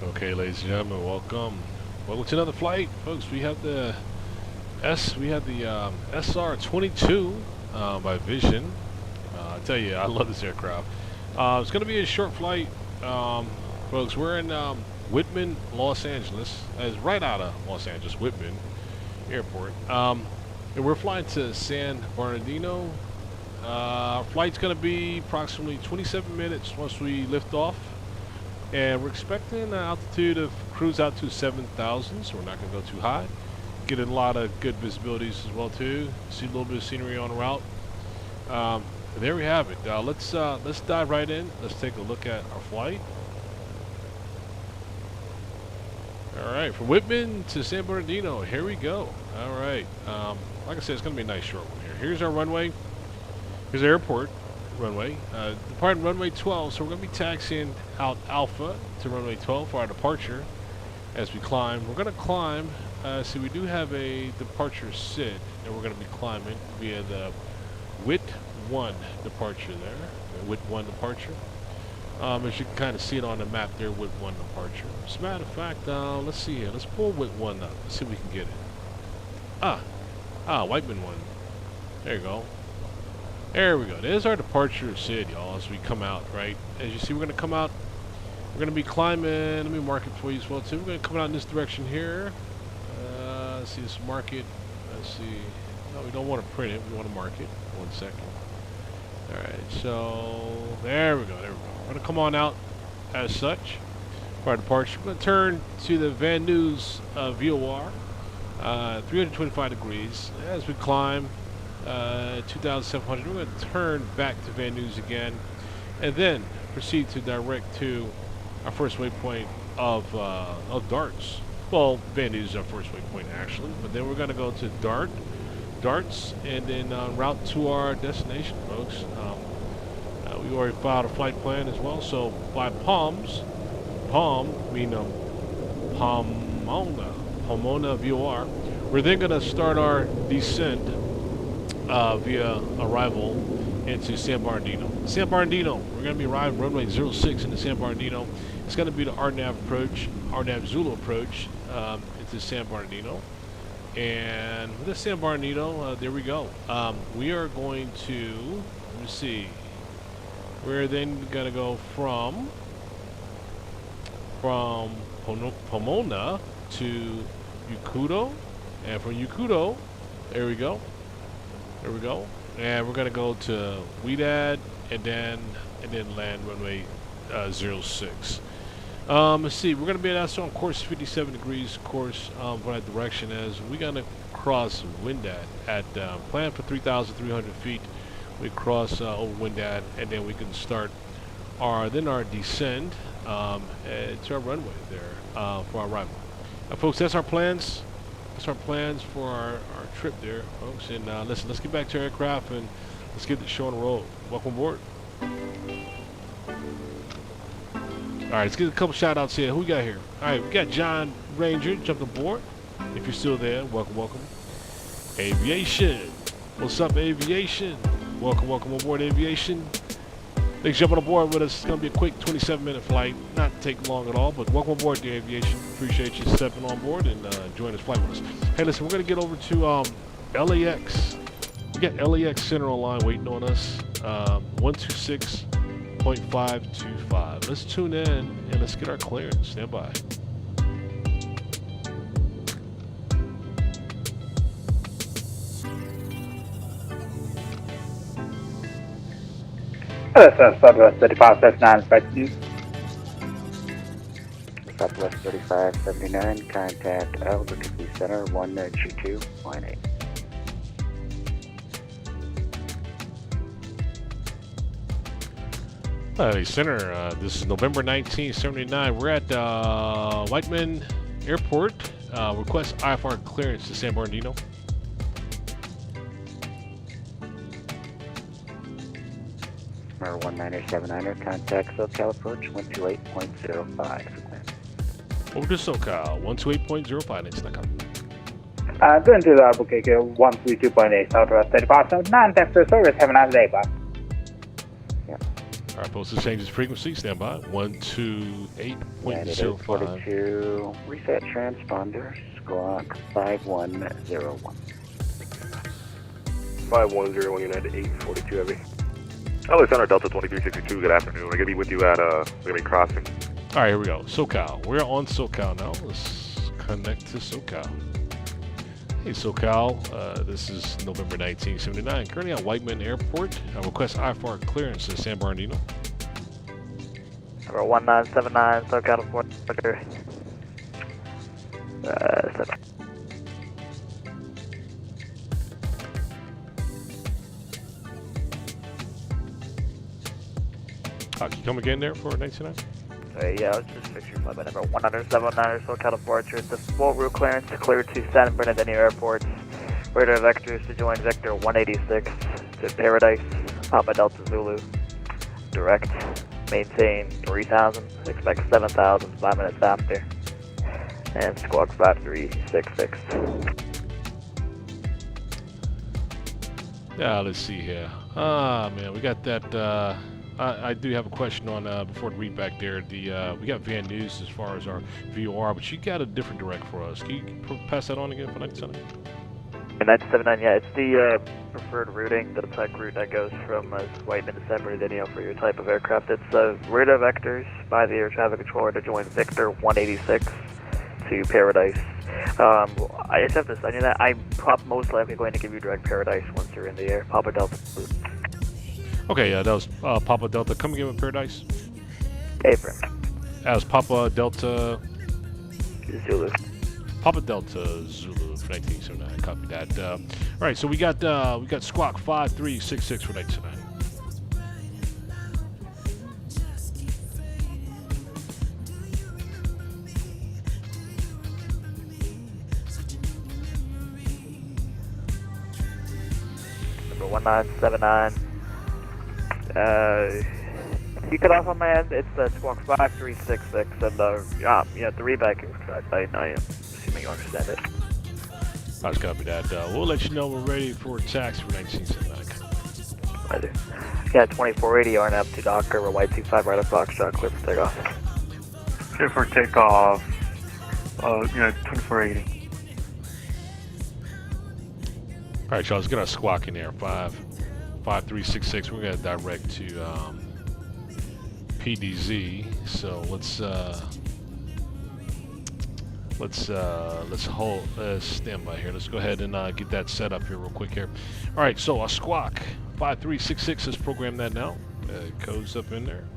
Okay, ladies and gentlemen, welcome to another flight, folks. We have the SR22 by Vision. I tell you, I love this aircraft. It's going to be a short flight, folks. We're in Whitman, Los Angeles. It's right out of Los Angeles, Whitman Airport, and we're flying to San Bernardino. Our flight's going to be approximately 27 minutes once we lift off. And we're expecting an altitude of cruise out to 7,000, so we're not going to go too high. Get a lot of good visibilities as well too. See a little bit of scenery on the route. There we have it. Let's dive right in. Let's take a look at our flight. All right, from Whitman to San Bernardino. Here we go. All right. Like I said, it's going to be a nice short one here. Here's our runway. Here's the airport runway. Departing runway 12, so we're going to be taxiing out Alpha to runway 12 for our departure. As we climb, we're going to climb. See, we do have a departure SID, and we're going to be climbing via the WIT-1 departure there. The WIT-1 departure. As you can kind of see it on the map there, WIT-1 departure. As a matter of fact, let's see here. Let's pull WIT-1 up. Let's see if we can get it. Whitman 1. There you go. There we go. There's our departure SID, y'all, as we come out, right? As you see, we're going to come out. We're going to be climbing. Let me mark it for you as well, too. We're going to come out in this direction here. Let's see, this mark it. Let's see. No, we don't want to print it. We want to mark it. 1 second. All right, so there we go. There we go. We're going to come on out as such for our departure. We're going to turn to the Van Nuys VOR, 325 degrees. As we climb, 2,700. We're going to turn back to Van Nuys again, and then proceed to direct to our first waypoint of Darts. Well, Van Nuys is our first waypoint actually, but then we're going to go to Darts, and then route to our destination, folks. We already filed a flight plan as well. So by Pomona VOR, we're then going to start our descent via arrival into San Bernardino. San Bernardino, we're going to be arriving runway 06 into San Bernardino. It's going to be the RNAV Zulu approach into San Bernardino. And with this San Bernardino, there we go. We are going to, let me see, we're then going to go from Pomona to Yokota, and from Yokota, there we go. There we go. And we're going to go to Weedad and then land runway 06. Let's see. We're going to be on course 57 degrees course for that direction, as we're going to cross Windad at plan for 3,300 feet. We cross over Windad, and then we can start our descend to our runway there for our arrival. Folks, that's our plans. That's our plans for our trip there, folks. And listen, let's get back to our aircraft and let's get the show on the road. Welcome aboard. All right, let's get a couple shout outs here. Who we got here? All right, we got John Ranger jumped aboard. If you're still there, welcome, welcome. Aviation. What's up, Aviation? Welcome, welcome aboard, Aviation. Thanks for jumping aboard with us. It's going to be a quick 27-minute flight. Not take long at all, but welcome aboard, the Aviation. Appreciate you stepping on board and joining this flight with us. Hey, listen, we're going to get over to LAX. We got LAX Center online waiting on us. 126.525. Let's tune in and let's get our clearance. Stand by. Southwest 3579, back to you. Southwest 3579, contact Albuquerque Center 122.8. Hey, Center, this is November 1979. We're at Whitman Airport. Request IFR clearance to San Bernardino. Number 197er, contact SoCal approach 128.05. Over to SoCal, 128.05. Next come. Going to the Albuquerque 132.8, Southwest 3579. Thanks for your service. Have a nice day. Bye. Yeah. All right, posted changes frequency. Stand by. 128.05. 42, reset transponder, squawk 5101. 5101 United 842 Heavy. Alexander Delta 2362, good afternoon. We're going to be with you at, we're going to be crossing. All right, here we go. SoCal. We're on SoCal now. Let's connect to SoCal. Hey, SoCal. This is November 1979. Currently at Whitman Airport. I request IFR clearance to San Bernardino. Number 1979, SoCal to Fort Worth. Can you come again there for 1979? Yeah, I was just fixing flight by number 1979, SoCal to Fort Worth. The full route clearance cleared to San Bernardino Airport. Radar vectors to join Vector 186 to Paradise, Papa Delta Zulu. Direct, maintain 3000, expect 7000 5 minutes after. And squawk 5366. Yeah, let's see here. Man, we got that. I do have a question on before the read back there. We got Van News as far as our VOR, but you got a different direct for us. Can you pass that on again for 1979? 1979, yeah, it's the preferred routing, the type route that goes from Whitman to San Bernardino for your type of aircraft. It's radar vectors by the air traffic controller to join Victor 186 to Paradise. I just have to say that I'm most likely going to give you direct Paradise once you're in the air. Papa Delta. Okay, that was Papa Delta. Come again with Paradise. April. That was Papa Delta. Zulu. Papa Delta Zulu for 1979. Copy that. All right, so we got squawk 5366 for 1979. Number 1979. You cut off on my end. It's squawk 5366, and the readback is I am assuming you understand it. Let's copy that. We'll let you know we're ready for taxi for 1979. I do. Yeah, 2480 RNAP to Docker, we're white 25 right at Foxtrot, clear for takeoff. Clear for takeoff. 2480. All right, y'all. Let's get our squawk in there. 5366. We're gonna direct to PDZ. So let's stand by here. Let's go ahead and get that set up here real quick here. All right, so our squawk 5366. Let's program that now. Code's up in there.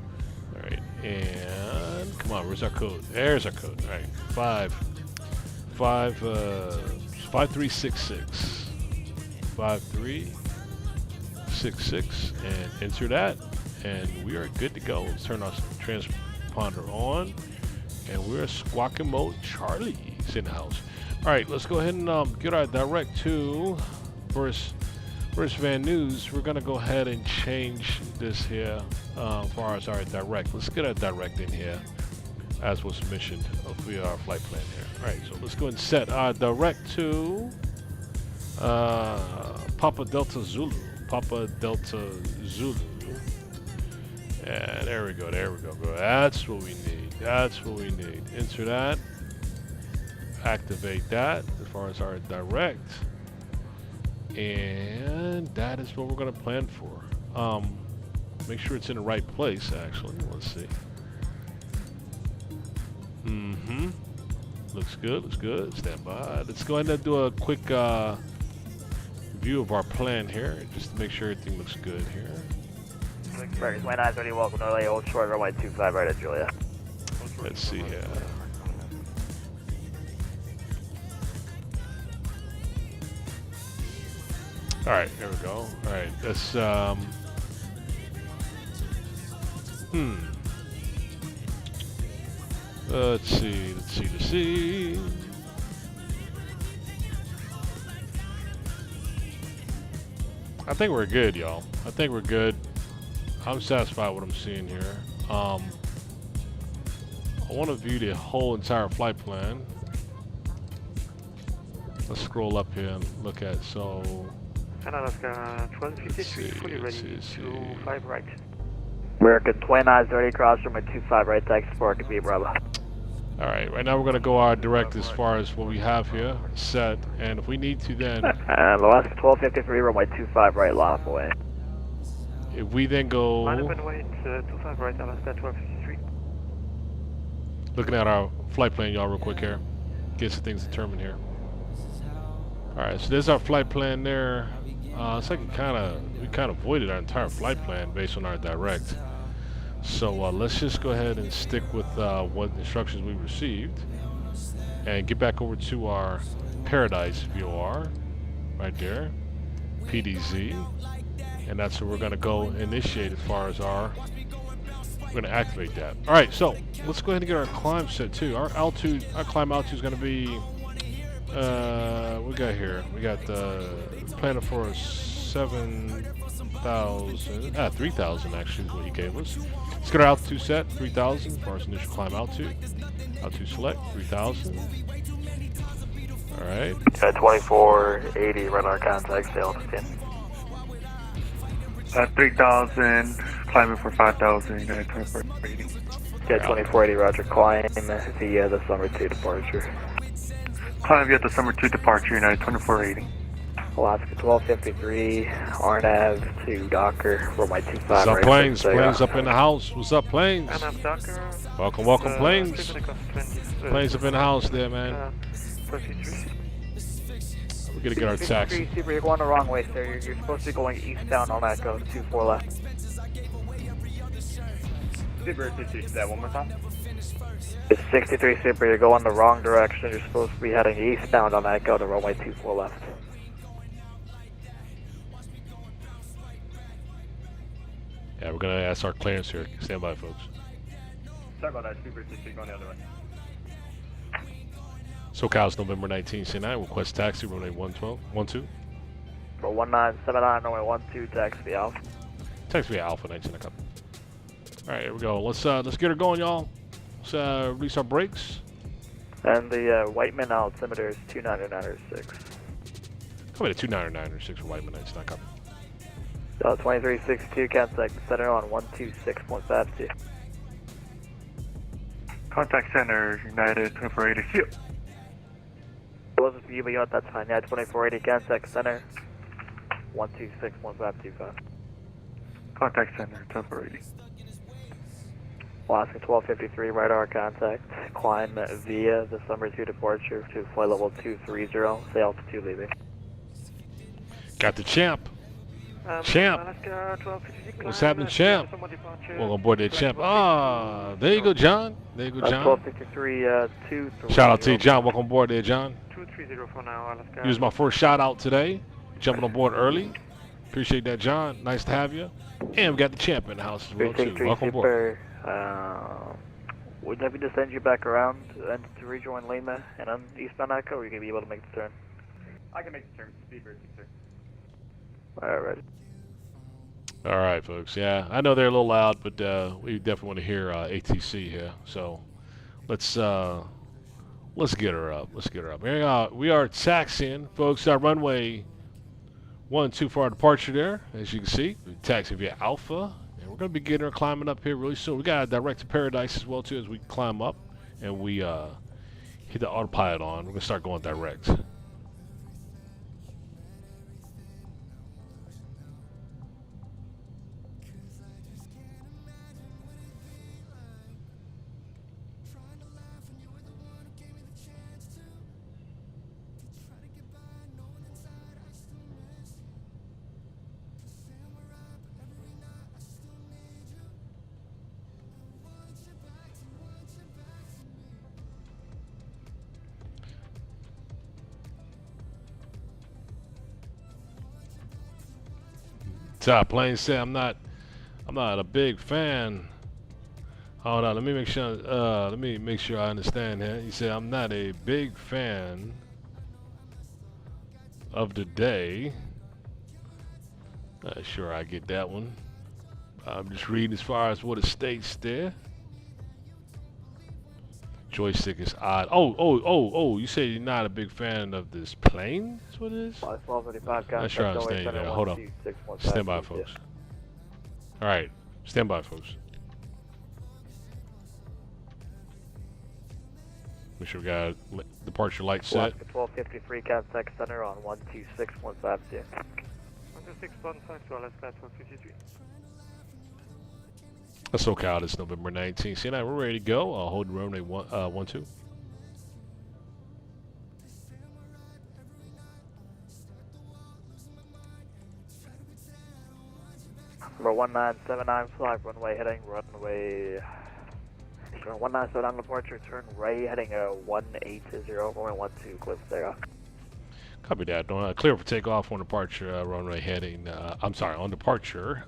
All right, and come on, where's our code? There's our code. All right, 5366. 5366, and enter that, and we are good to go. Let's turn our transponder on, and we're squawking mode. Charlie's in the house. All right, let's go ahead and get our direct to first Van News. We're gonna go ahead and change this here as far as our direct. Let's get our direct in here as was mentioned via our flight plan here. All right, so let's go and set our direct to Papa Delta Zulu. Papa Delta Zulu. And there we go. That's what we need. Enter that. Activate that as far as our direct. And that is what we're going to plan for. Make sure it's in the right place, actually. Let's see. Looks good. Stand by. Let's go ahead and do a quick view of our plan here, just to make sure everything looks good here. Burgers, my 930, welcome to LA, Old Short, runway 25 right at Julia. Let's see here. All right, there we go. All right, let's let's see. I think we're good, y'all. I think we're good. I'm satisfied with what I'm seeing here. I want to view the whole entire flight plan. Let's scroll up here and look at Alaska 1253, fully ready to 5 right. American 2930 cross from a 25 right taxi for could be Bravo. Alright, right now we're going to go our direct as far as what we have here set, and if we need to then, Alaska 1253, runway 25 right, lock away. if we then go, Line up and wait, 25 right, Alaska 1253. looking at our flight plan, y'all, real quick here, get some things determined here. Alright, so there's our flight plan there. It's like we kind of voided our entire flight plan based on our direct. So let's just go ahead and stick with what instructions we received and get back over to our Paradise VOR right there, PDZ, and that's where we're going to go initiate as far as we're going to activate that. All right, so let's go ahead and get our climb set too. Our climb altitude is going to be, we got here, we got planning for 3,000 actually is what he gave us. Let's get our altitude set, 3,000 as far as initial climb altitude. Altitude select, 3,000. All right. 2480, radar contact, sail to 10. 3,000, climbing for 5,000, 2480. Yeah, 2480, roger, climb via the summer 2 departure. Climb via the summer 2 departure, United 2480. Alaska 1253, RNAV to Docker, runway 25 What's up, right. planes? Planes up in the house. What's up, planes? I'm Docker. Welcome, welcome, planes. Planes up in the house there, man. We're gonna get our taxi. Super, you're going the wrong way, sir. You're supposed to be going eastbound on Echo, 24 left. Super, say that one more time. It's 63 Super, you're going the wrong direction. You're supposed to be heading eastbound on Echo, the runway 24 left. Yeah, we're gonna ask our clearance here. Stand by, folks. Sorry about that, Super, going the other way. SoCal's November 1969. Request taxi, runway 12. For 1979, runway 12, taxi Alpha. Taxi via Alpha 19. All right, here we go. Let's get her going, y'all. Let's release our brakes. And the Whitman altimeter is 29906. Coming to 29906 for Whiteman 19. Copy. 2362, contact center on 126.52. Contact center, United 2480. See you. It wasn't for you, but you know what, that's fine. Yeah, 2480, contact center 126.525. Contact center 2480. Alaska 1253, radar contact. Climb via the summer 2 departure to flight level 230, say altitude leaving. Got the champ. Champ. What's happening, champ? Welcome aboard there, champ. Ah, there you go, John. There you go, John. 1253, 23. Shout out to you, John. Welcome aboard there, John. 230 for now, Alaska. You was my first shout out today. Jumping on board early. Appreciate that, John. Nice to have you. And we got the champ in the house as well, too. Welcome aboard. Would that be to send you back around and to rejoin Lima and on eastbound Echo, or are you going to be able to make the turn? I can make the turn. Speedbird, sir. Alright. All right, folks. Yeah, I know they're a little loud, but we definitely want to hear ATC here. So let's get her up. Let's get her up. Here we are taxiing, folks. Our runway 12 for our departure there, as you can see. We taxi via Alpha, and we're going to be getting her climbing up here really soon. We got a direct to Paradise as well too as we climb up, and we hit the autopilot on. We're going to start going direct. Plane said I'm not a big fan. Hold on, let me make sure I understand here. He said I'm not a big fan of the day. Not sure I get that one. I'm just reading as far as what it states there. Joystick is odd. Oh, you say you're not a big fan of this plane? That's what it is? 1235, Not sure I understand you there. Hold on. Stand by, folks. Alright. Stand by, folks. Make sure we got departure light set. 1253 Captech Center on 126152. 126.5 to LS platform 53. That's SoCal. It's November 19th. CNI, we're ready to go. Hold runway 12. Number 1979 flag runway heading runway. 1979 departure, turn right heading 180, runway 12, clear for takeoff. Copy that. Clear for takeoff on departure, runway heading, I'm sorry, on departure,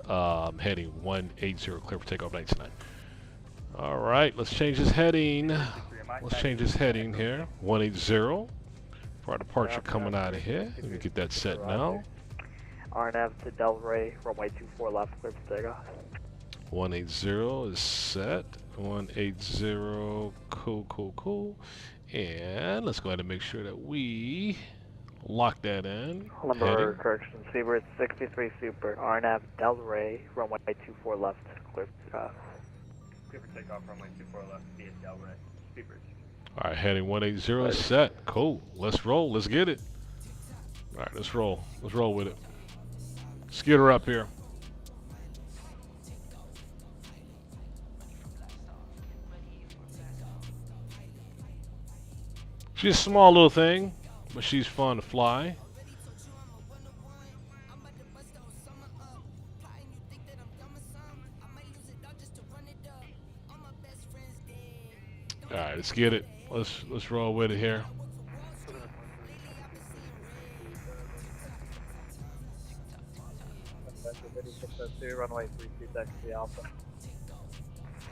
heading 180, clear for takeoff 99. All right, let's change this heading. Let's change this heading here, 180 for our departure coming out of here. Let me get that set now. RNAV to Delray, runway 24 left, clear for takeoff. 180 is set. 180, cool. And let's go ahead and make sure that we lock that in. Number correction, Seabird 63 Super, RNAV Delray, runway 24 left, clear for takeoff. Clear for takeoff, runway 24 left, via Delray, Seabird. All right, heading 180 is set. Cool. Let's roll. Let's get it. All right, let's roll. Let's roll with it. Let's get her up here. She's a small little thing, but she's fun to fly. All right, let's get it. Let's roll with it here. Runway 32, taxi Alpha.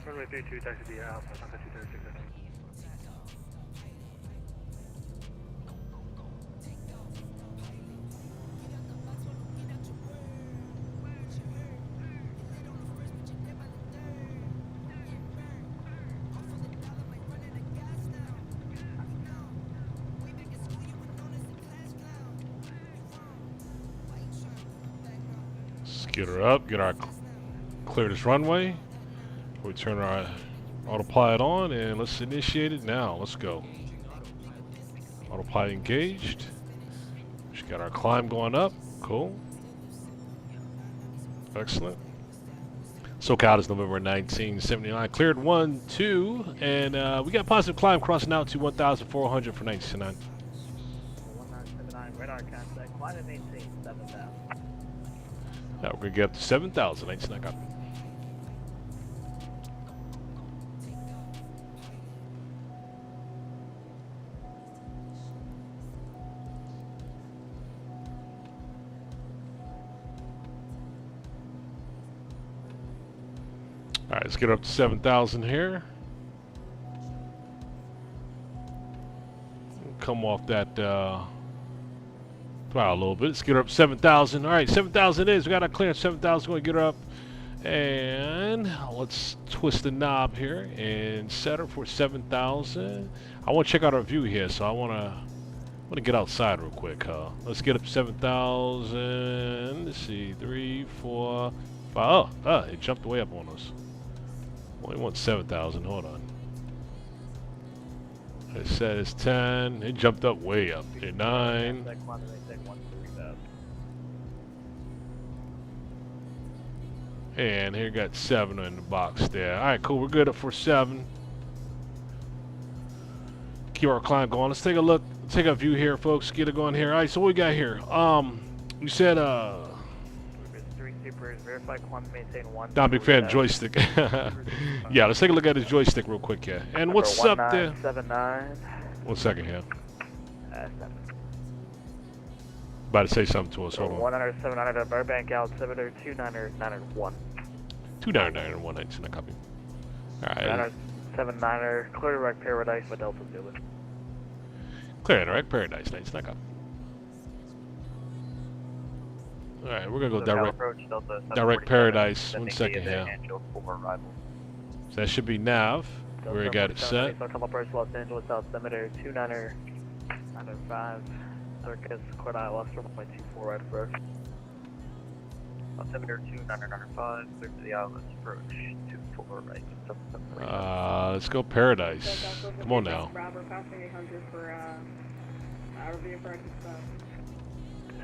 Runway 32, taxi Alpha, 236. Let's get her up, clear this runway. We turn our autopilot on and let's initiate it now. Let's go. Autopilot engaged. Just got our climb going up. Cool. Excellent. SoCal is November 1979. Cleared 1, 2, and we got positive climb crossing out to 1,400 for 1979. 1979 radar contact, climb and maintain 7,000. Now we're gonna get up to 7,000. 1979. Copy. All right, let's get up to 7,000 here. Come off that throttle a little bit. Let's get her up to 7,000. All right, 7,000 is. We got our clearance. 7,000. Going to get her up, and let's twist the knob here and set her for 7,000. I want to check out our view here, so I want to get outside real quick. Let's get up to 7,000. Let's see, 3, 4, 5. Oh, it jumped way up on us. Only want 7,000. Hold on. It says 10. It jumped up way up. Here, 9. And here got 7 in the box there. All right, cool. We're good up for 7. Keep our climb going. Let's take a look. Take a view here, folks. Get it going here. All right. So what we got here? You said Verify climb, maintain 1. not a big fan of joystick. Yeah, let's take a look at his joystick real quick here. And what's up there? 1979. 1 second here. About to say something to us. Hold on. 179 at Burbank altimeter 29901. 299 119. Copy. All right. 979er, clear direct Paradise by Delta Zulu. Clear direct Paradise. 19. Copy. All right, we're gonna go direct Paradise. 1 second here. So that should be nav. We already got it set. Los Angeles altimeter 29905. Circus, Cordial Luster 1.24 right approach. altimeter 2995, clear to the islands, approach 24 right. Let's go Paradise. Come on now. Bravo, passing 800 for RV practice stop.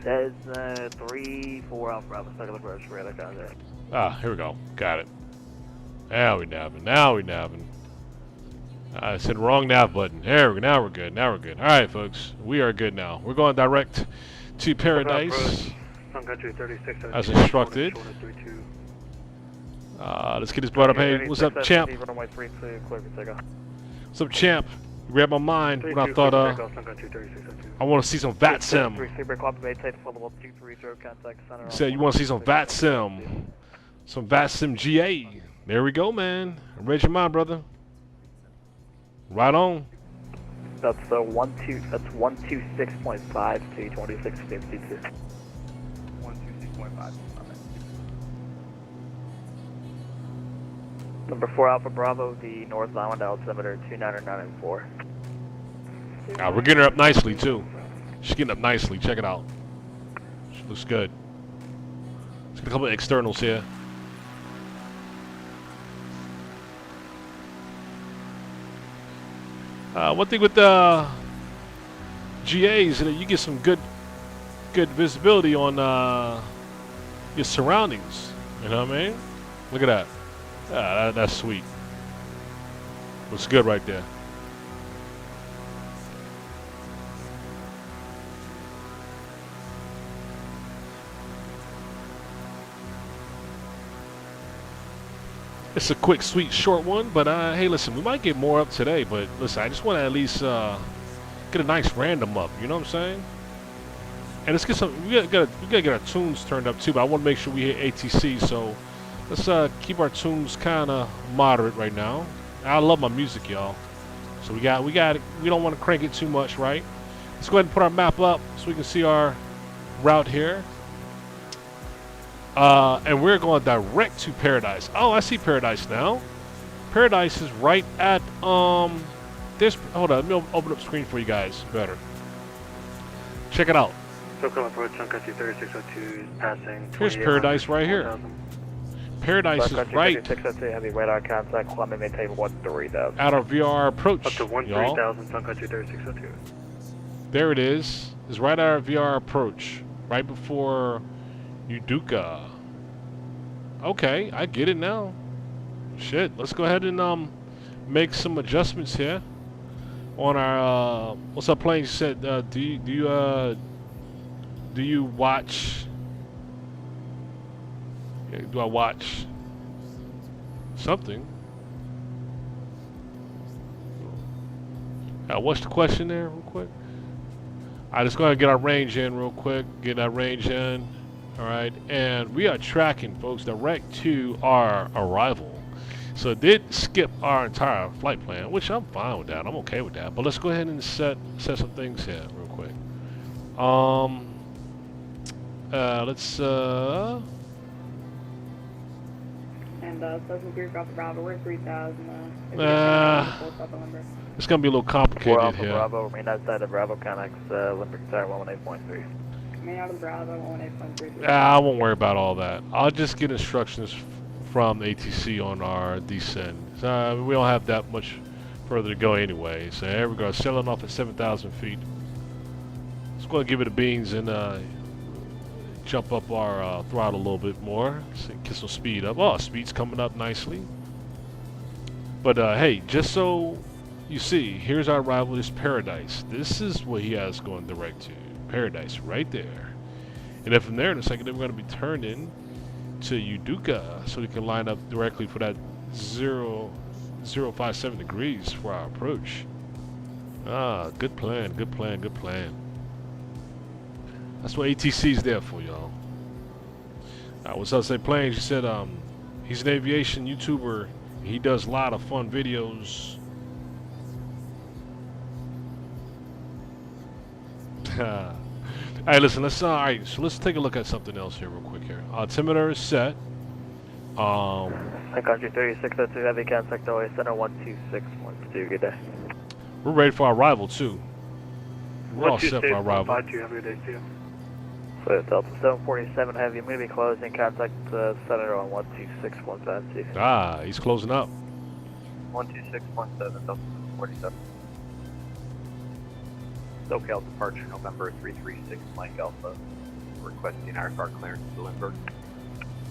Says 3-4 Alpha Bravo, second approach, radar contact. Ah, here we go. Got it. Now we nabbing. Now we nabbing. I said wrong nav button. There we go. Now we're good. Now we're good. All right, folks. We are good now. We're going direct to Paradise as instructed. Let's get this brought up. Hey, what's up, champ? What's up, champ? You read my mind when I thought, I want to see some VATSIM. You said you want to see some VATSIM. Some VATSIM GA. There we go, man. Read your mind, brother. Right on. That's the 126.5 to 2652. 126.5. Number 4 Alpha Bravo, the North Island altimeter 2994. We're getting her up nicely too. She's getting up nicely. Check it out. She looks good. Let's get a couple of externals here. One thing with the GAs, you get some good visibility on your surroundings. You know what I mean? Look at that. That's sweet. Looks good right there. It's a quick, sweet, short one, but hey, listen, we might get more up today, but listen, I just want to at least get a nice random up, you know what I'm saying? And let's get some, we gotta get our tunes turned up too, but I want to make sure we hit ATC, so let's keep our tunes kind of moderate right now. I love my music, y'all. So we don't want to crank it too much, right? Let's go ahead and put our map up so we can see our route here. And we're going direct to Paradise. Oh, I see Paradise now. Paradise is right at this. Hold on, let me open up the screen for you guys better. Check it out. SoCal approach on country 3602 is passing. Here's Paradise right here. Paradise is right 3602 heavy radar contact, climbing maintain 13,000. at our VR approach. Up to 13,000 on country 3602. There it is. It's right at our VR approach, right before Uduca. Okay, I get it now. Shit, let's go ahead and make some adjustments here on our what's up, plane? You said do you watch? Yeah, do I watch something? What's the question there, real quick? All right, let's go ahead and get our range in real quick. Get that range in. All right, and we are tracking, folks, direct to our arrival. So it did skip our entire flight plan, which I'm fine with that. I'm okay with that. But let's go ahead and set some things here real quick. Let's And Cessna Greek off Bravo, we're 3,000. It's gonna be a little complicated Alpha here. Bravo, remain outside of Bravo, connects Olympic Tower 118.3. Main out of Bravo, 118.3. I won't worry about all that. I'll just get instructions from ATC on our descent. We don't have that much further to go anyway. So there we go, sailing off at 7,000 feet. Let's go and give it a beans and jump up our throttle a little bit more. So get some speed up. Oh, speed's coming up nicely. But hey, just so you see, here's our arrival. This Paradise. This is what he has going direct to. Paradise right there. And then from there in a second, then we're going to be turned in to Uduca so we can line up directly for that 057 degrees for our approach. Good plan, good plan, good plan. That's what ATC's there for, y'all. What's up, say Planes? He said he's an aviation YouTuber. He does a lot of fun videos. Alright, listen, let's take a look at something else here real quick here. Altimeter is set. Country 3602 heavy contact OA center 12612. Good day. We're ready for our arrival too. We're all set for our arrival. Delta 747 Heavy, I'm going to be closing. Contact the center on 12615. Ah, he's closing up. 12617 Delta 47. SoCal departure November 336 Mike Alpha. Requesting RFR clearance to Lindbergh.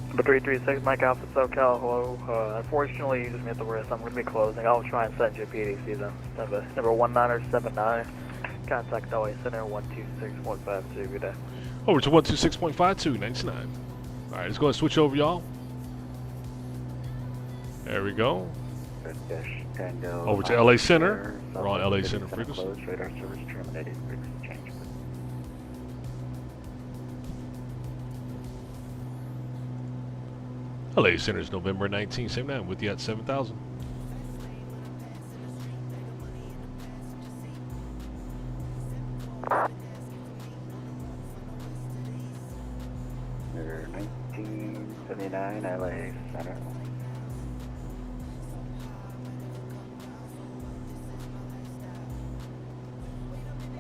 Number 336 Mike Alpha SoCal, hello. Unfortunately, you just made the risk. I'm going to be closing. I'll try and send you a PDC though. Number 1979. Contact LA Center 126152. Good day. Over to 126.52, 99. All right, let's go and switch over, y'all. There we go. Over to LA Center. We're on LA Center frequency. Closed, radar service terminated. Frequency change. LA Center is November 1979 with you at 7,000. Number 1979 LA Center.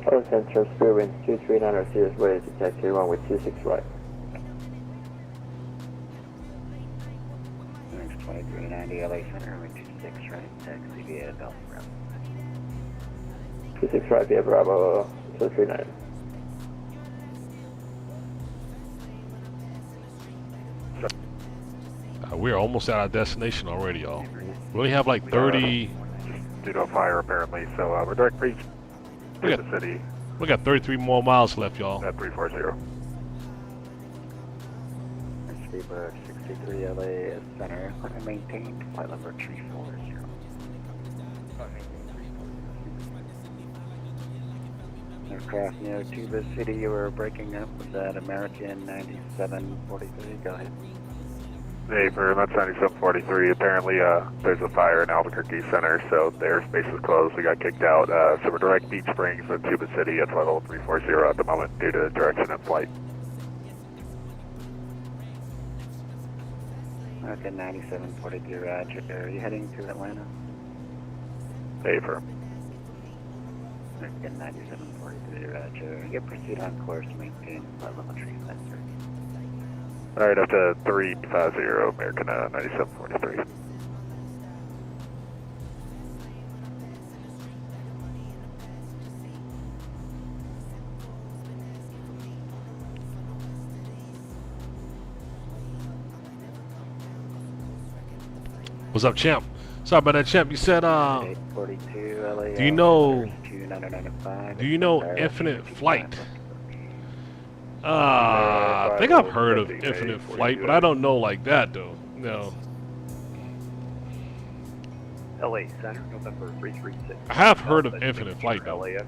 Hello Center, Spirit Winds 239 Cirrus ready to detect here one with 26 right. Next 2390 LA Center with 26 right. Taxi via Delta Bravo. 26 right via Bravo 239. We're almost at our destination already, y'all. We only have like 30. Due to a fire, apparently. So we're direct reach to the city We got 33 more miles left, y'all. at 340. Speedbird 63 LA Center. Maintained flight level 340. Aircraft near Tuba City, you were breaking up with that American 9743. Go ahead. Hey, for that's 9743. Apparently, there's a fire in Albuquerque Center, so the airspace is closed. We got kicked out. So we're direct Beach Springs and Tuba City at level 340 at the moment due to direction and flight. American 9743, Roger. Are you heading to Atlanta? Hey, for American 9743, Roger. You proceed on course, maintain flight level 3 sensor. all right, up to 350, American 9743. What's up, champ? Sorry about that, champ. You said, 842 LA. do you know- 2995. do you know Infinite Flight? I think I've heard of Infinite Flight, but I don't know like that, though. No. LA Center November 336. I have heard of Infinite Flight, though. LAX.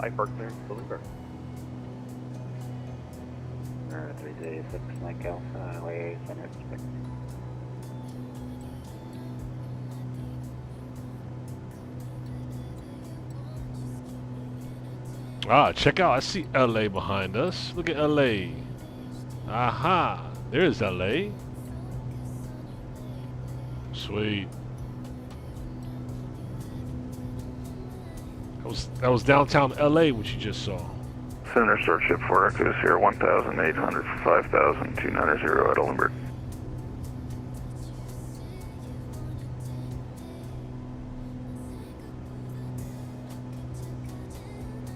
IFR clearance to Lindbergh. 336 Mike Alpha, LA Center. Ah, check out. I see LA behind us. Look at LA. Aha. There's LA. Sweet. That was downtown LA, what you just saw. Center start ship 4 Echoes here, 1,800 for 5,290 at Oldenburg.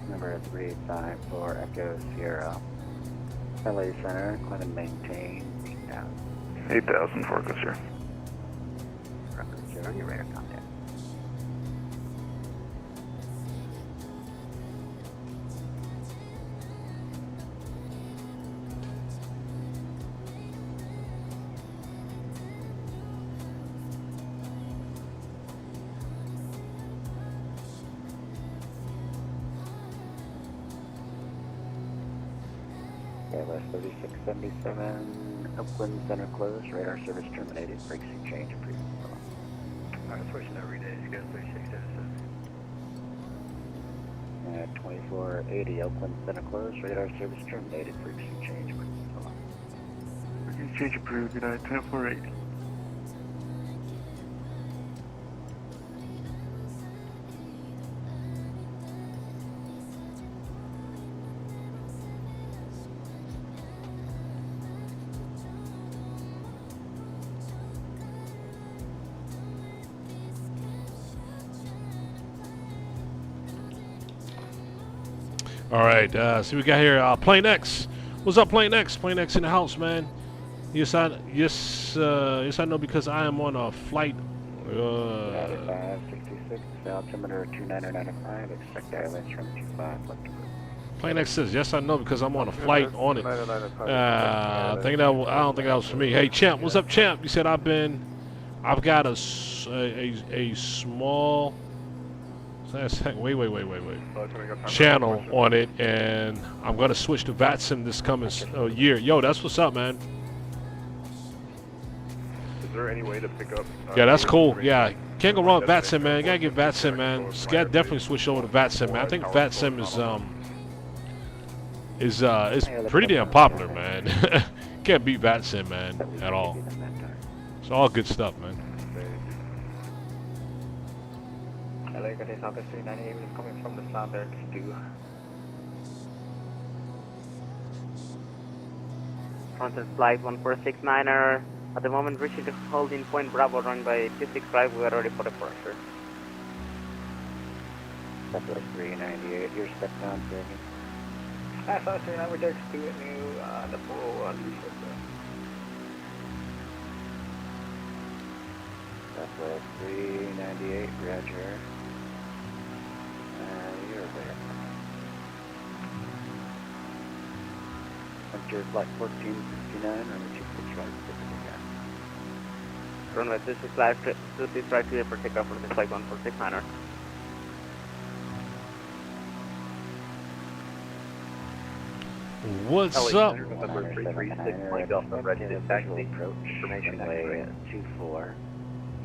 Number 354 Echo Sierra. LA Center, climb and maintain 8,000. 8,000 for Echoes here. Record 0, your radar contact. KLS 3677, Oakland Center closed, radar service terminated, frequency change approved. Alright, switching every day. You got 3677. 2480, Oakland Center closed, radar service terminated, frequency change approved. Frequency change approved, United 10480. All right, so we got here Plane X. What's up, Plane X? Plane X in the house, man. Yes, I know because I am on a flight. 566, altimeter 2995, expect airlines from 25, left to move. Plane X says, yes, I know because I'm on a flight on it. I don't think that was for me. Hey, Champ, what's up, Champ? You said I've got a small, wait, channel on it, and I'm gonna switch to VATSIM this coming year. Yo, that's what's up, man. Is there any way to pick up? Yeah, that's cool. Yeah, can't go wrong with VATSIM, man. You gotta get VATSIM, man. Gotta definitely switch over to VATSIM, man. I think VATSIM is pretty damn popular, man. Can't beat VATSIM, man, at all. It's all good stuff, man. LA Cathay Southwest 398 is coming from the South Air 2. Frontier Flight 1469er. At the moment, reaching the holding point Bravo, run by 265. We are ready for departure. Southwest 398, you're step down, Bergen. Southwest 398, we're just doing new, the 401. Southwest 398, roger. You're there. Frontier Flight 1469, runway 26 right, Runway 26 right clear for takeoff for the flight 1469er. What's up? November 336, Mike Alpha, ready to taxi. Approach, Information runway 24,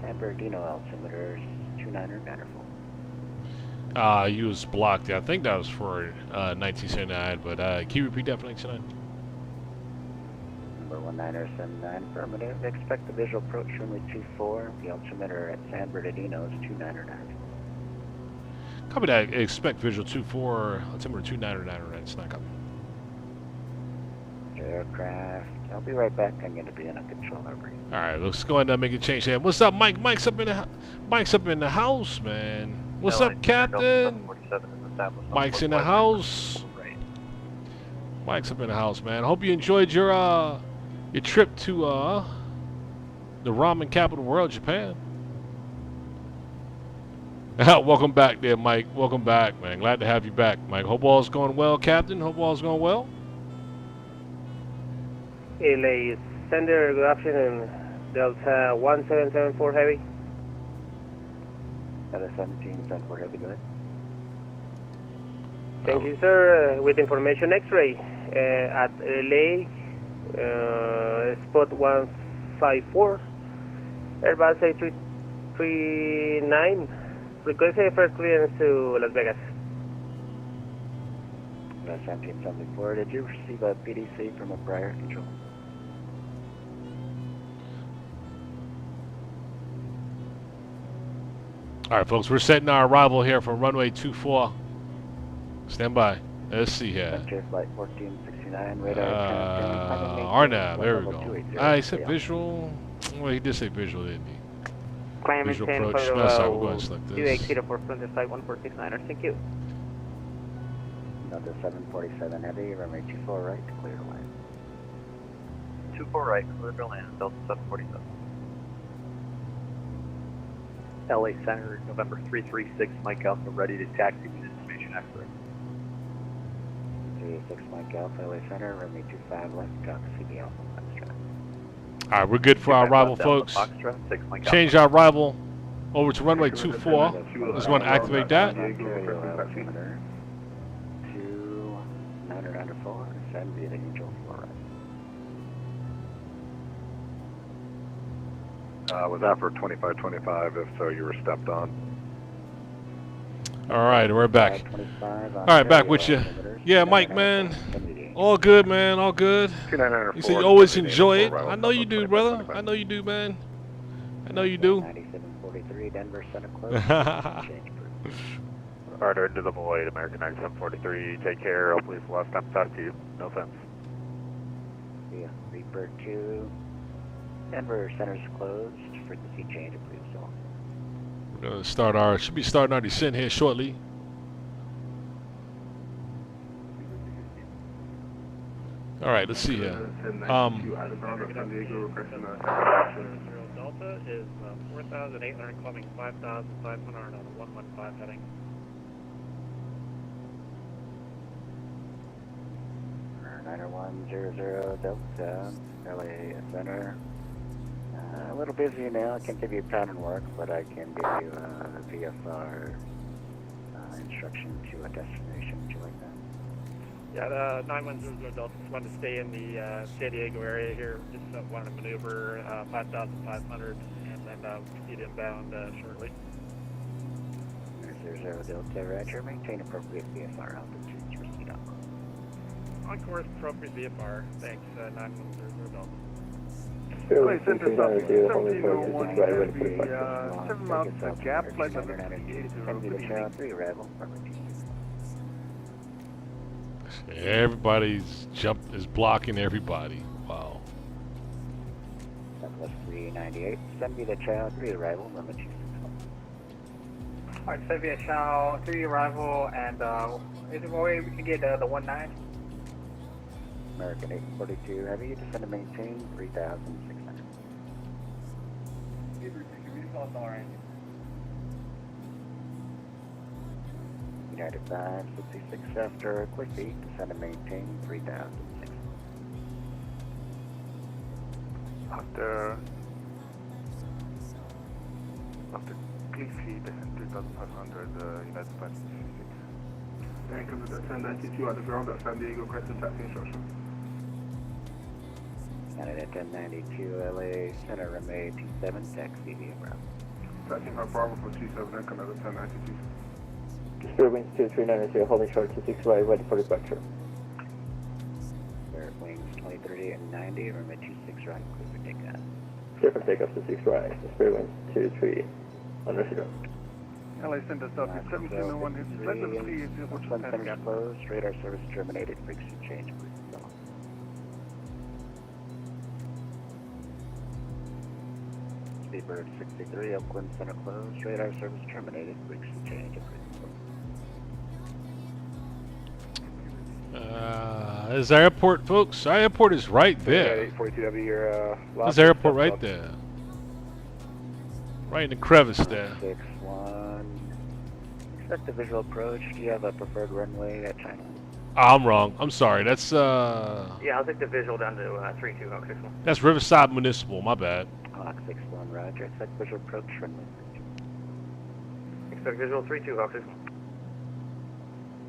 San Bernardino, altimeter 29er, manifold. You was blocked. Yeah, I think that was for 1979, but can you repeat that for 1979? Number 1979, affirmative. Expect the visual approach runway 24. The altimeter at San Bernardino is 299. Copy that. Expect visual 24, altimeter 299. It's not coming. Aircraft. I'll be right back. I'm going to be in a control over. All right, let's go ahead and make a change here. What's up, Mike? Mike's up in the house, man. What's up, Captain? Mike's in the house. Mike's up in the house, man. I hope you enjoyed your trip to the ramen capital of the world, Japan. Welcome back there, Mike. Welcome back, man. Glad to have you back, Mike. Hope all's going well, Captain. Hope all's going well. LA Sender, good afternoon. Delta 1774 Heavy. Delta 1774 Heavy, go ahead. Thank you, sir. With information X-ray at LA, spot 154, Airbus A339. Request first clearance to Las Vegas. Delta 1774, did you receive a PDC from a prior control? All right, folks, we're setting our arrival here for runway 24. Stand by. Let's see here. Frontier Flight 1469, radar. RNAV, there we go. He said visual. Well, he did say visual, didn't he? Climb Visual maintain approach. for No, sorry, we'll go ahead and select this. 280 for Frontier Flight 1469er. Thank you. Delta 747 Heavy, runway 24 right to clear to land. 24 right, clear to land, Delta 747. LA Center, November 336, Mike Alpha, ready to taxi with information X-ray. 386 Mike Alpha, LA Center, runway 25 left, talk to CB Alpha, Foxtrot. All right, we're good for our arrival, folks. Change our arrival over to runway 24. Just want to activate that. 2994, send via the control floor right. Was that for 2525? If so, you were stepped on. All right, we're back. All right, back with you. Yeah, Mike, man. All good, man. All good. You said you always enjoy it. I know you do, brother. I know you do, man. I know you do. 9743, Denver Center close. Order into the void, American 9743. Take care. Hopefully it's the last time to talk to you. No offense. Yeah, Reaper 2. Denver Center's closed. Frequency change, please. So. We're gonna start our. Should be starting our descent here shortly. All right, let's see here. Delta is 4,800 climbing 5,500 on a 115 heading. 90100 Delta, LA Center. A little busy now. I can't give you pattern work, but I can give you a VFR instruction to a destination. Would you like that? Yeah, 910 Delta just wanted to stay in the San Diego area here. Just wanted to maneuver 5,500 and then proceed inbound shortly. 00 Delta, Roger. Maintain appropriate VFR altitudes. Proceed up. On course, appropriate VFR. Thanks, 910 Delta. Fairway Center South 1701 should be 7 miles to gap, flight level 3 arrival. Everybody's jump is blocking everybody. Wow. Southwest 398, send me the Chow 3 arrival, limit 261. Alright, send me a Chow 3 arrival, and is there a way we can get the 19? American 842 Heavy, descend and maintain 3,600. United 566 after quick beat, descend and maintain 3,600. After Cliffy, descend 3,500, United 566. Thank you for the 1092 at the ground at San Diego, Crescent taxi instruction. United 1092 LA Center, runway 27, taxi via Bravo. Taxi from Bravo for 27, then come out of 1092. Spirit Wings 2390, holding short 26 right, ready for departure. Spirit Wings 2030 and 90, runway 26 right, clear for takeoff. Clear for takeoff to 6 right, Spirit Wings 23 under 0. LA Center South 1701, flight level 3 is One center closed, radar service terminated, frequency change, please follow. Speedbird 63, Oakland Center closed, radar service terminated, frequency change, please follow. There's the airport, folks. Our airport is right there. 842W, your There's the airport right there. Right in the crevice there. 61. Expect a visual approach. Do you have a preferred runway at China? I'm wrong. I'm sorry. That's Yeah, I'll take the visual down to 32 Hawk 61. that's Riverside Municipal. My bad. Hawk 61, Roger. Expect visual approach runway. Expect visual 32 Hawk 61.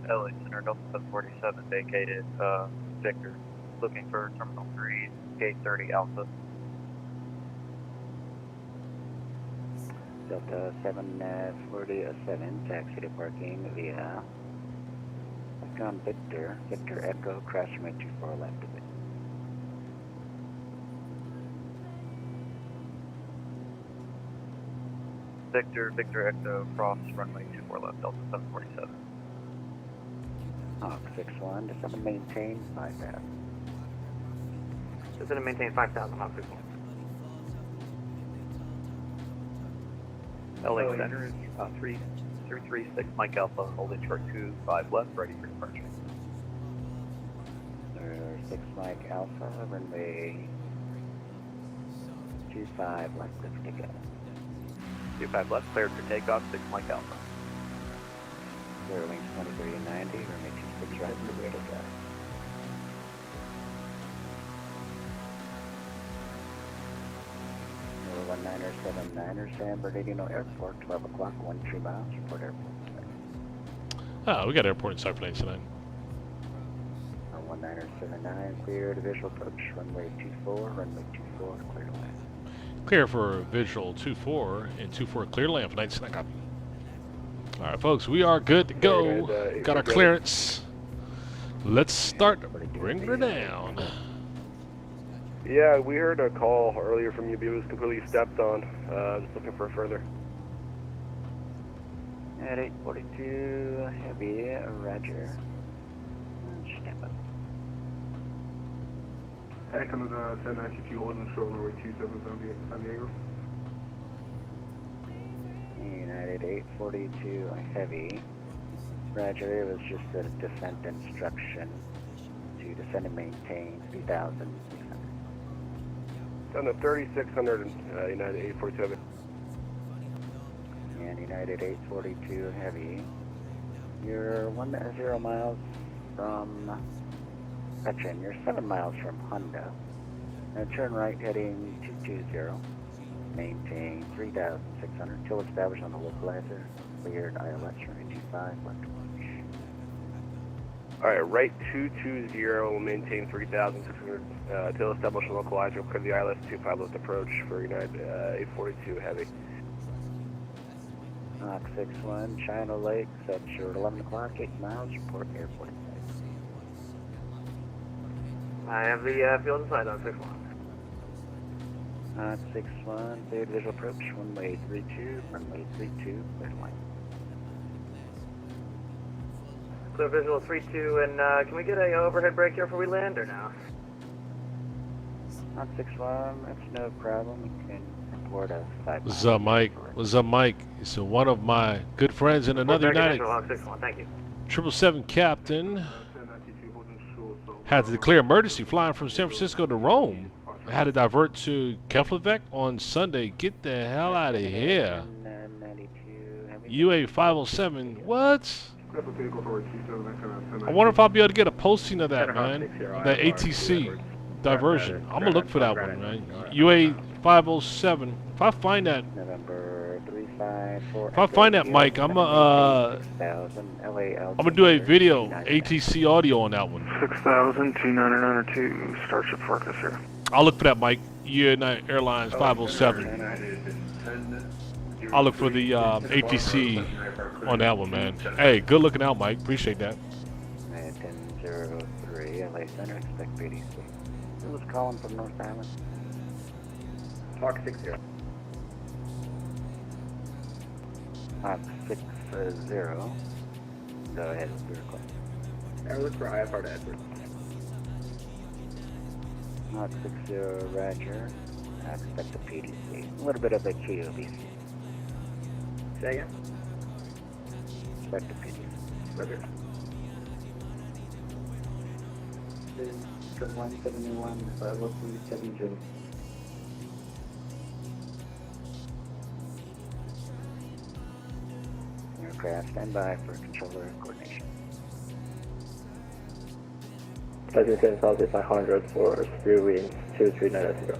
LA Center Delta 747 vacated Victor, looking for Terminal 3, Gate 30 Alpha. Delta 747, taxi to parking via Icon Victor, Victor Echo, crash runway 24 left of it. Victor Echo, cross runway 24 left, Delta 747. Hawk 61, descend and maintain 5,000. Descend and maintain 5,000 Hawk 61. LA Center, 336 Mike Alpha, holding short 25 left, ready for departure. 6 Mike Alpha, runway 25 left, clear for takeoff. 25 left, cleared for takeoff, 6 Mike Alpha. Zero wings 23 and 90, runway 26 right, clear for takeoff. Number 1979er, San Bernardino Airport, 12 o'clock, 13 miles, report airport. Oh, we got airport inside for 99. 1979, clear to visual approach, runway 24, runway 24, clear to land. Clear for visual 24 and 24 clear land for 99. Copy. All right, folks, we are good to go. Got our clearance. Let's start bringing her down. Yeah, we heard a call earlier from you, but it was completely stepped on. Just looking for further. At 842, heavy, roger. Stand by. Hey, come to the 1092, holding short runway 27 San Diego. United 842, heavy. Roger, it was just a descent instruction to descend and maintain 3,600. Down to 3,600 and United 847. And United 842 Heavy. You're 10 miles from Gretchen. You're 7 miles from Honda. Now turn right heading 220. Maintain 3,600 till established on the localizer. Cleared ILS runway 25 left. Alright, right 220 will maintain 3,600 till established localizer. Clear the ILS 25 left approach for United 842 Heavy. Mach 61, China Lake, set short 11 o'clock, 8 miles, report airport sight. I have the field in sight on 61. Mach 61, cleared visual approach, runway 32, clear line. Clear visual 32, and can we get a overhead brake here before we land, or no? Mach 61, that's no problem, you can report us 5 What's miles. up, Mike? What's up, Mike? It's one of my good friends in another United 61, thank you. 777 captain. Had to declare emergency flying from San Francisco to Rome. I had to divert to Keflavik on Sunday. Get the hell out of here. UA 507. What? I wonder if I'll be able to get a posting of that, man. That ATC diversion. I'm gonna look for that one, man. UA 507. If I find that, if I find that, Mike, I'm gonna do a video ATC audio on that one. 6,02902, Starship Farkas here. I'll look for that, Mike. United Airlines 507. I'll look for the ATC on that one, man. Hey, good looking out, Mike. Appreciate that. 1003, LA Center, expect BDC. Who was calling from North Island? Talk 60. Mach 60. Go ahead with your request. Airless for IFR to Edward. Mach 60, roger. I expect a PDC. A little bit of a QOBC. Say again? Expect a PDC. Roger. 171, 503, Aircraft, stand by for controller coordination. Touching 10,500 for speed wind 2390.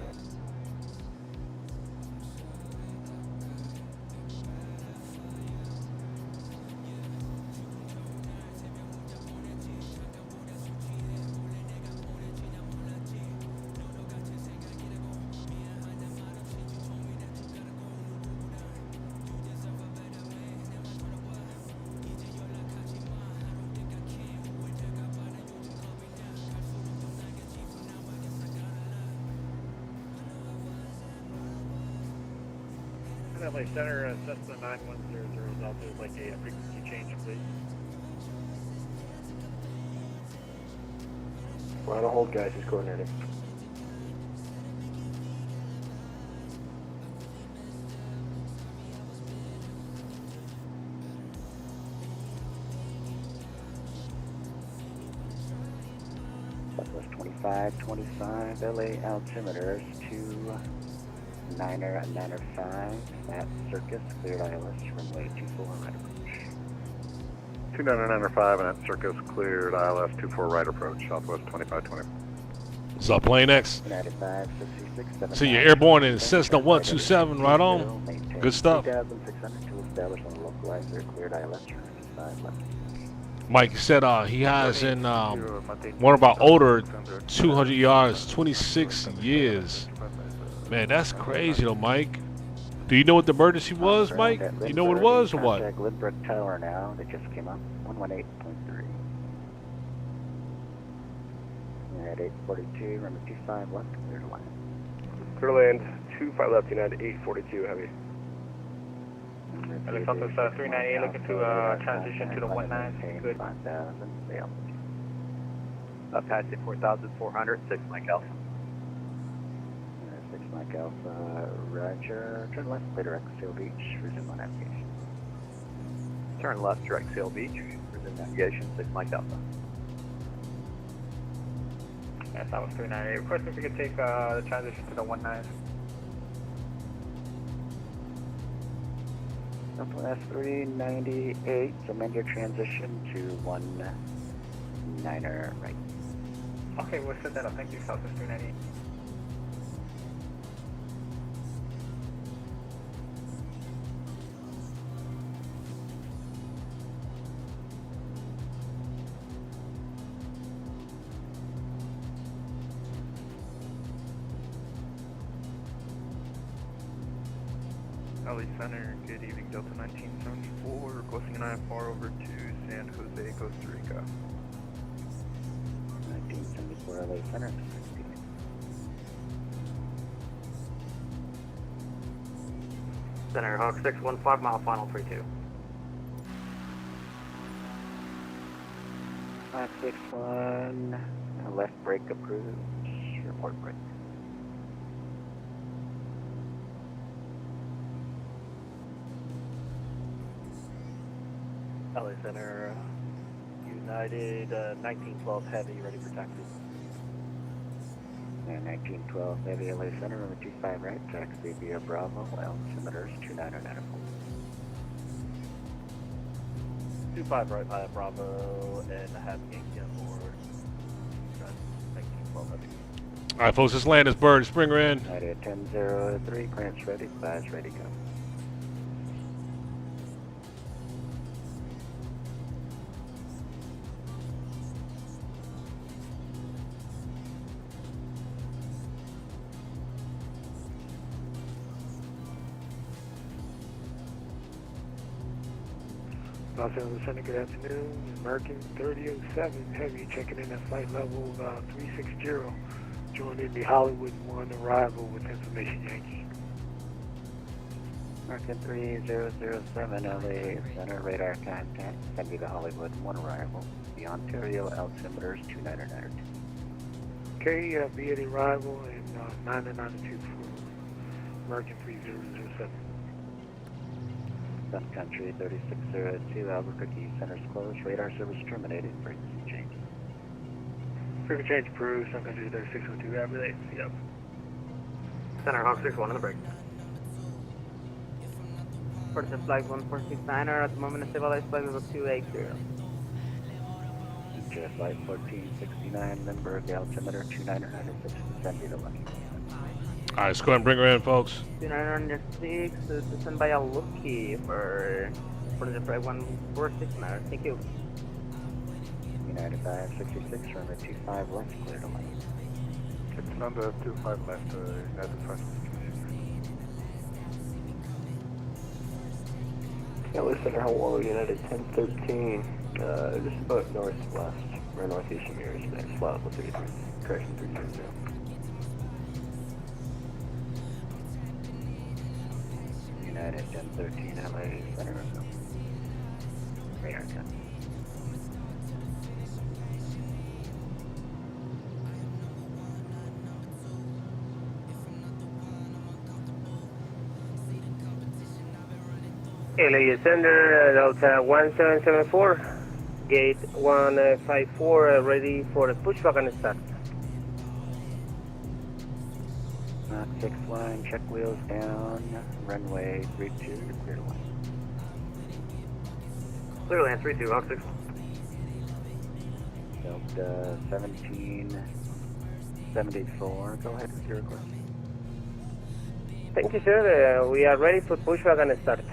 LA Center, Cessna 9100 result is like a frequency change, please. We're on a hold, guys. He's coordinating. Southwest 2525, LA altimeters to Niner 5 at Circus, cleared ILS, runway 24 right approach. 29905 and at Circus, cleared ILS 24 right approach, Southwest 2520. What's up, Plane X? United 566, See, you're airborne in Cessna 127, right on. Good stuff. 3,600 to establish on the localizer, cleared ILS, runway 5 left. Mike said he has in one of our older 200 yards, 26 years. Man, that's crazy though, Mike. Do you know what the emergency was, Mike? You know what it was or what? Contact Lindbergh Tower now, that just came up, 118.3. United 842, runway 25 left, clear to land. Clear land 25 left, United 842 Heavy. Southwest 398 looking to transition to the 19. Good. 5,000, sail. Passing 4,400, 6 Mike Alpha. 6 Mike Alpha, roger. Turn left, clear direct Seal Beach, resume on navigation. Turn left, direct Sail Beach, resume navigation, 6 Mike Alpha. Yeah, that was 398. Request if we could take the transition to the 19. Southwest 398, amend your transition to 19er right. Okay, we'll set that up. Thank you, Southwest 398. LA Center, good evening, Delta 1974, requesting an IFR over to San Jose, Costa Rica. 1974 LA Center. Center Hawk 615, mile final 32. 561, left brake approved, report brake. LA Center, United 1912 Heavy, ready for taxi. And 1912 Heavy LA Center, over 25 right, taxi via Bravo, altimeters 2994. 25 right via Bravo, and I have Yankee on board. 1912 Heavy. Alright folks, let's land this bird. Springer in. United 1003, clearance ready, flash ready, go. Los Angeles Center, good afternoon. American 3007 Heavy, checking in at flight level 360. Joining the Hollywood 1 arrival with information Yankee. American 3007 LA Center, radar contact, send you the Hollywood 1 arrival. The Ontario altimeters 2992. Okay, be at arrival in 992 for American 3007. Sun Country 3602, Albuquerque Center's closed, radar service terminated, frequency change. Frequency change approved, Sun Country 3602, relay, yep. Center Hawk 61 on the break. For the flight 1469er, at the moment stabilized flight level 280. Jet flight 1469, Lindbergh, the altimeter 2996, send you the lucky. Alright, let's go ahead and bring her in, folks. 2906, sent by a Lucky for the flight 1469er. Thank you. United 566, runway 25 left, clear to land. It's on the 25 left, United 566. LA Center, Hawaii, United 1013, just about northwest, or northeast from here, next flight level 33, correction 330. United 1013 LA Center, radar gun. LA Center, Delta 1774, gate 154, ready for a pushback and start. Mach 6 line, check wheels down, runway 32 to clear to land. Clear land 32, Hawk 6. Delta 1774, go ahead with your request. Thank you, sir. We are ready for pushback and start.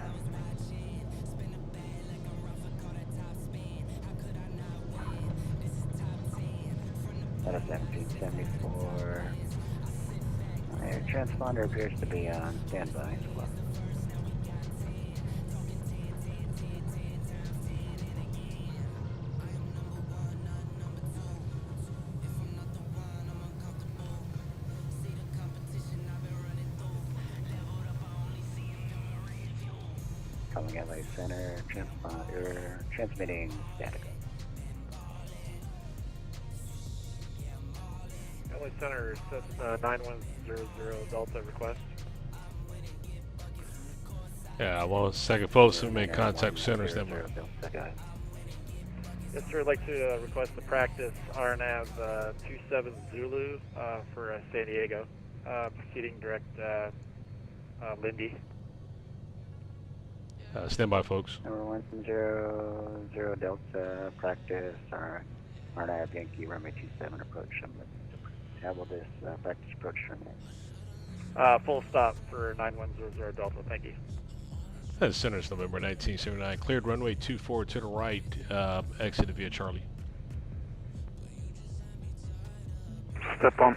Delta 1774. Air transponder appears to be on standby as well. Calling LA Center, transponder, transmitting static. LA Center, 9100 Delta request. Yeah, well, second folks, we make contact with Center Standby. Yes, sir. I'd like to request the practice RNAV 27 Zulu for San Diego. Proceeding direct Lindy. Stand by, folks. Number 100 Delta practice RNAV Yankee runway 27 approach. How will this practice approach terminate? Full stop for 9100 Delta. Thank you. That's Cirrus November 1979. Cleared runway 24 to the right. Exit via Charlie. Step on.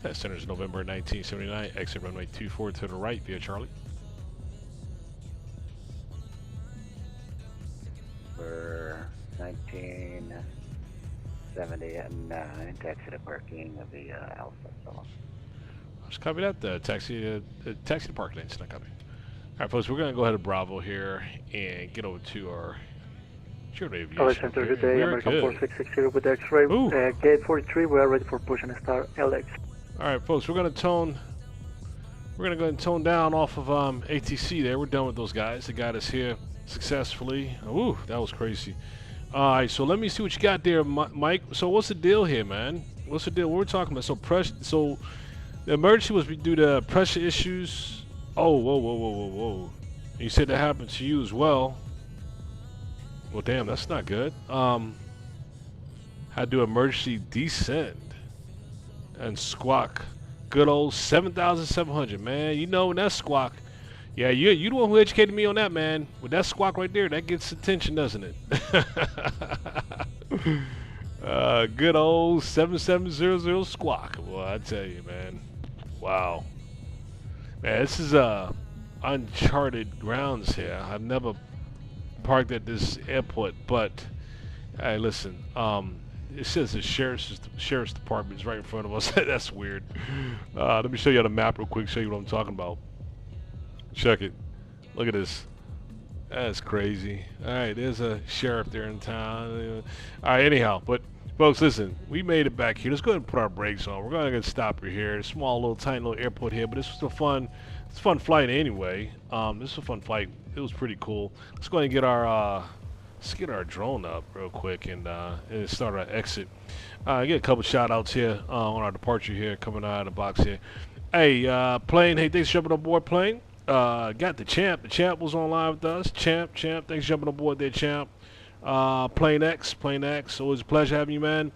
That's Cirrus November 1979. Exit runway 24 to the right via Charlie. For 1979, taxi to parking of the Alpha Solo. Just copy that. Taxi to park lanes. Not copy. All right, folks. We're gonna go ahead to Bravo here and get over to our short aviation. LA Center, good day. American 4660 with the X-ray. Gate 43. We are ready for push and start. LX. All right, folks. We're gonna go ahead and tone down off of ATC. There, we're done with those guys. They got us here successfully. Ooh, that was crazy. All right, so let me see what you got there, Mike. So what's the deal here, man? What's the deal? What we're talking about? So the emergency was due to pressure issues. Oh, whoa. You said that happened to you as well. Well, damn, that's not good. Had to do emergency descent and squawk. Good old 7,700, man. You know that squawk. Yeah, you the one who educated me on that, man. With that squawk right there, that gets attention, doesn't it? Good old 7700 squawk. Well, I tell you, man. Wow. Man, this is uncharted grounds here. I've never parked at this airport, but hey, listen. It says the sheriff's department is right in front of us. That's weird. Let me show you on the map real quick. Show you what I'm talking about. Check it. Look at this. That's crazy. All right, there's a sheriff there in town. All right, anyhow, but folks, listen, we made it back here. Let's go ahead and put our brakes on. We're going to stop right here. Small, little, tiny little airport here, but this was a fun flight anyway. This was a fun flight. It was pretty cool. Let's go ahead and get our drone up real quick and start our exit. Get a couple shout outs here on our departure here, coming out of the box here. Hey, Plane. Hey, thanks for jumping on board, Plane. Got the Champ. The Champ was online with us. Champ, thanks for jumping on board there, Champ. Plane X, always a pleasure having you, man.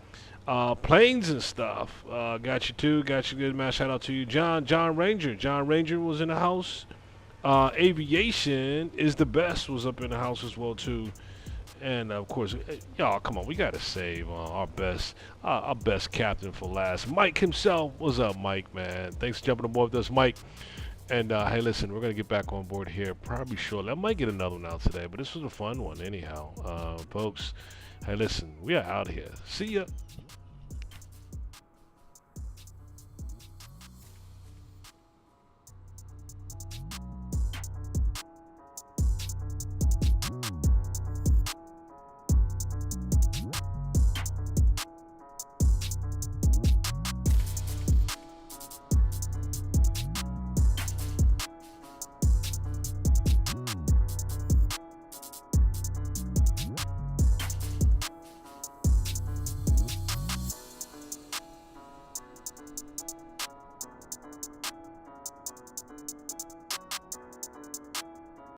Planes and stuff, got you too. Got you good, man. Shout out to you, John Ranger was in the house. Aviation is the best was up in the house as well too. And of course, y'all, come on, we gotta save our best captain for last. Mike himself, what's up, Mike, man? Thanks for jumping on board with us, Mike. And hey, listen, we're gonna get back on board here probably shortly. I might get another one out today, but this was a fun one anyhow, folks. Hey, listen, we are out here. See ya.